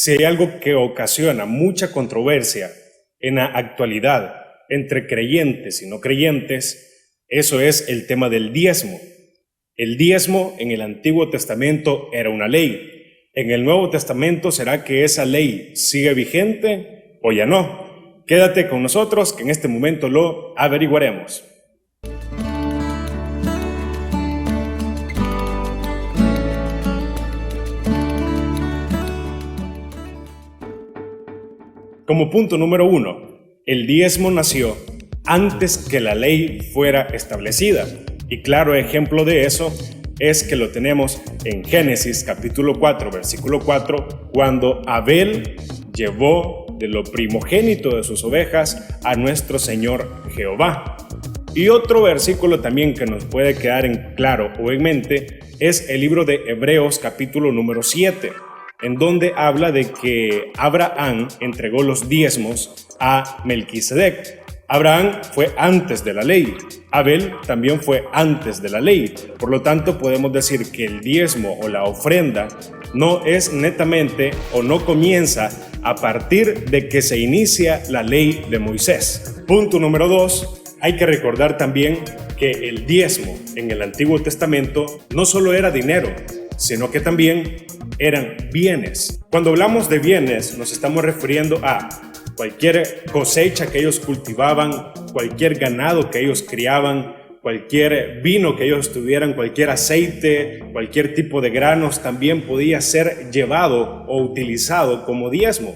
Si hay algo que ocasiona mucha controversia en la actualidad entre creyentes y no creyentes, eso es el tema del diezmo. El diezmo en el Antiguo Testamento era una ley. En el Nuevo Testamento, ¿será que esa ley sigue vigente o ya no? Quédate con nosotros que en este momento lo averiguaremos. Como punto número 1, el diezmo nació antes que la ley fuera establecida. Y claro ejemplo de eso es que lo tenemos en Génesis capítulo 4, versículo 4, cuando Abel llevó de lo primogénito de sus ovejas a nuestro Señor Jehová. Y otro versículo también que nos puede quedar en claro o en mente es el libro de Hebreos capítulo número 7, en donde habla de que Abraham entregó los diezmos a Melquisedec. Abraham fue antes de la ley, Abel también fue antes de la ley, por lo tanto podemos decir que el diezmo o la ofrenda no es netamente o no comienza a partir de que se inicia la ley de Moisés. Punto número 2, hay que recordar también que el diezmo en el Antiguo Testamento no solo era dinero, sino que también eran bienes. Cuando hablamos de bienes nos estamos refiriendo a cualquier cosecha que ellos cultivaban, cualquier ganado que ellos criaban, cualquier vino que ellos tuvieran, cualquier aceite, cualquier tipo de granos también podía ser llevado o utilizado como diezmo.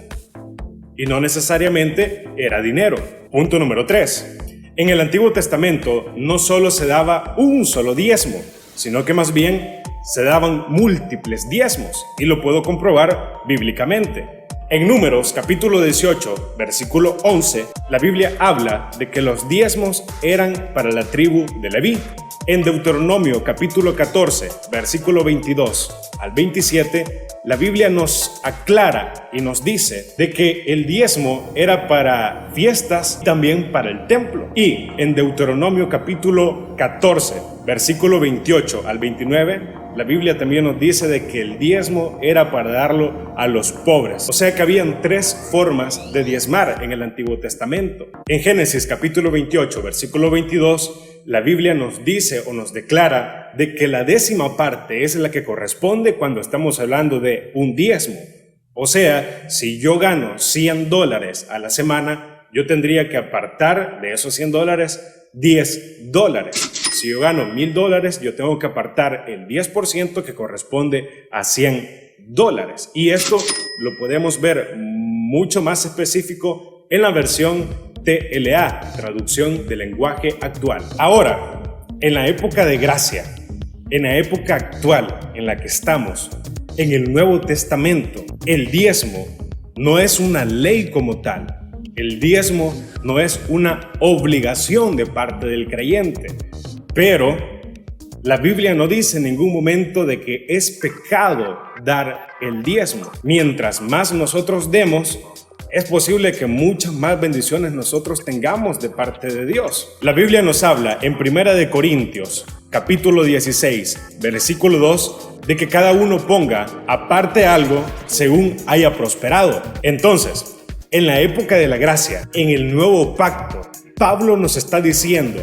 Y no necesariamente era dinero. Punto número 3. En el Antiguo Testamento no solo se daba un solo diezmo, sino que más bien se daban múltiples diezmos, y lo puedo comprobar bíblicamente. En Números capítulo 18, versículo 11, la Biblia habla de que los diezmos eran para la tribu de Leví. En Deuteronomio capítulo 14, versículo 22 al 27, la Biblia nos aclara y nos dice de que el diezmo era para fiestas y también para el templo. Y en Deuteronomio capítulo 14, versículo 28 al 29, la Biblia también nos dice de que el diezmo era para darlo a los pobres. O sea que habían 3 formas de diezmar en el Antiguo Testamento. En Génesis capítulo 28, versículo 22, la Biblia nos dice o nos declara de que la 10ª parte es la que corresponde cuando estamos hablando de un diezmo. O sea, si yo gano $100 a la semana, yo tendría que apartar de esos $100 $10. Si yo gano $1,000, yo tengo que apartar el 10% que corresponde a $100. Y esto lo podemos ver mucho más específico en la versión TLA, traducción del lenguaje actual. Ahora, en la época de gracia, en la época actual en la que estamos, en el Nuevo Testamento, el diezmo no es una ley como tal. El diezmo no es una obligación de parte del creyente, pero la Biblia no dice en ningún momento de que es pecado dar el diezmo. Mientras más nosotros demos, es posible que muchas más bendiciones nosotros tengamos de parte de Dios. La Biblia nos habla en 1 Corintios, capítulo 16, versículo 2, de que cada uno ponga aparte algo según haya prosperado. Entonces, en la época de la gracia, en el nuevo pacto, Pablo nos está diciendo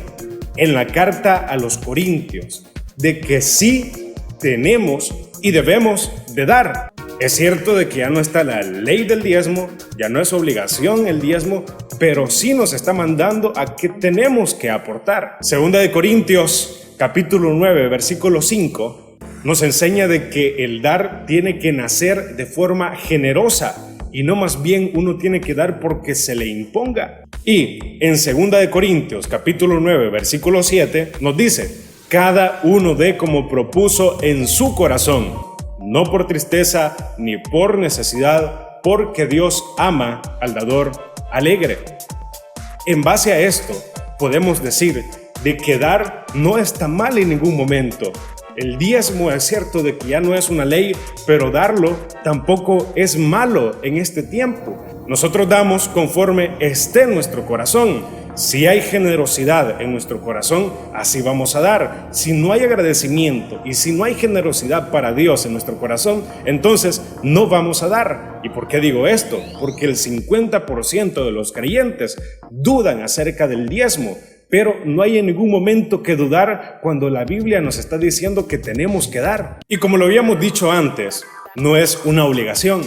en la carta a los Corintios de que sí tenemos y debemos de dar. Es cierto de que ya no está la ley del diezmo, ya no es obligación el diezmo, pero sí nos está mandando a que tenemos que aportar. Segunda de Corintios, capítulo 9, versículo 5, nos enseña de que el dar tiene que nacer de forma generosa y no más bien uno tiene que dar porque se le imponga. Y en Segunda de Corintios, capítulo 9, versículo 7, nos dice: cada uno dé como propuso en su corazón, no por tristeza ni por necesidad, porque Dios ama al dador alegre. En base a esto, podemos decir de que dar no está mal en ningún momento. El diezmo es cierto de que ya no es una ley, pero darlo tampoco es malo en este tiempo. Nosotros damos conforme esté en nuestro corazón. Si hay generosidad en nuestro corazón, así vamos a dar. Si no hay agradecimiento y si no hay generosidad para Dios en nuestro corazón, entonces no vamos a dar. ¿Y por qué digo esto? Porque el 50% de los creyentes dudan acerca del diezmo, pero no hay en ningún momento que dudar cuando la Biblia nos está diciendo que tenemos que dar. Y como lo habíamos dicho antes, no es una obligación.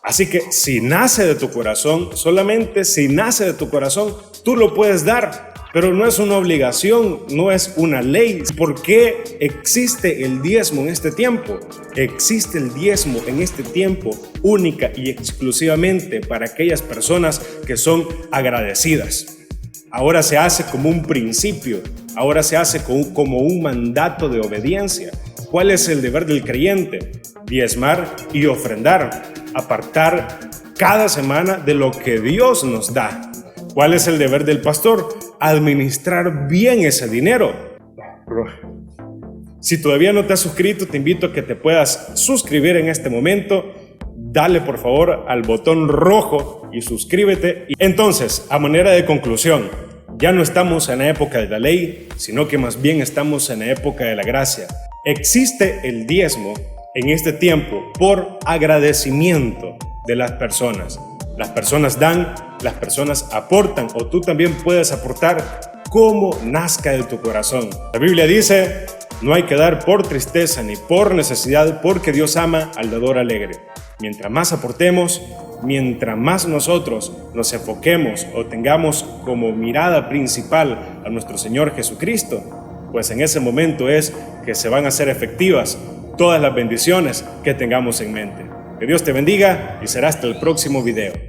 Así que si nace de tu corazón, solamente si nace de tu corazón, tú lo puedes dar, pero no es una obligación, no es una ley. ¿Por qué existe el diezmo en este tiempo? Existe el diezmo en este tiempo única y exclusivamente para aquellas personas que son agradecidas. Ahora se hace como un principio, ahora se hace como un mandato de obediencia. ¿Cuál es el deber del creyente? Diezmar y ofrendar, apartar cada semana de lo que Dios nos da. ¿Cuál es el deber del pastor? Administrar bien ese dinero. Si todavía no te has suscrito, te invito a que te puedas suscribir en este momento. Dale por favor al botón rojo y suscríbete. Entonces, a manera de conclusión, ya no estamos en la época de la ley, sino que más bien estamos en la época de la gracia. Existe el diezmo en este tiempo por agradecimiento de las personas. Las personas dan, las personas aportan, o tú también puedes aportar como nazca de tu corazón. La Biblia dice, no hay que dar por tristeza ni por necesidad, porque Dios ama al dador alegre. Mientras más aportemos, mientras más nosotros nos enfoquemos o tengamos como mirada principal a nuestro Señor Jesucristo, pues en ese momento es que se van a hacer efectivas todas las bendiciones que tengamos en mente. Que Dios te bendiga y será hasta el próximo video.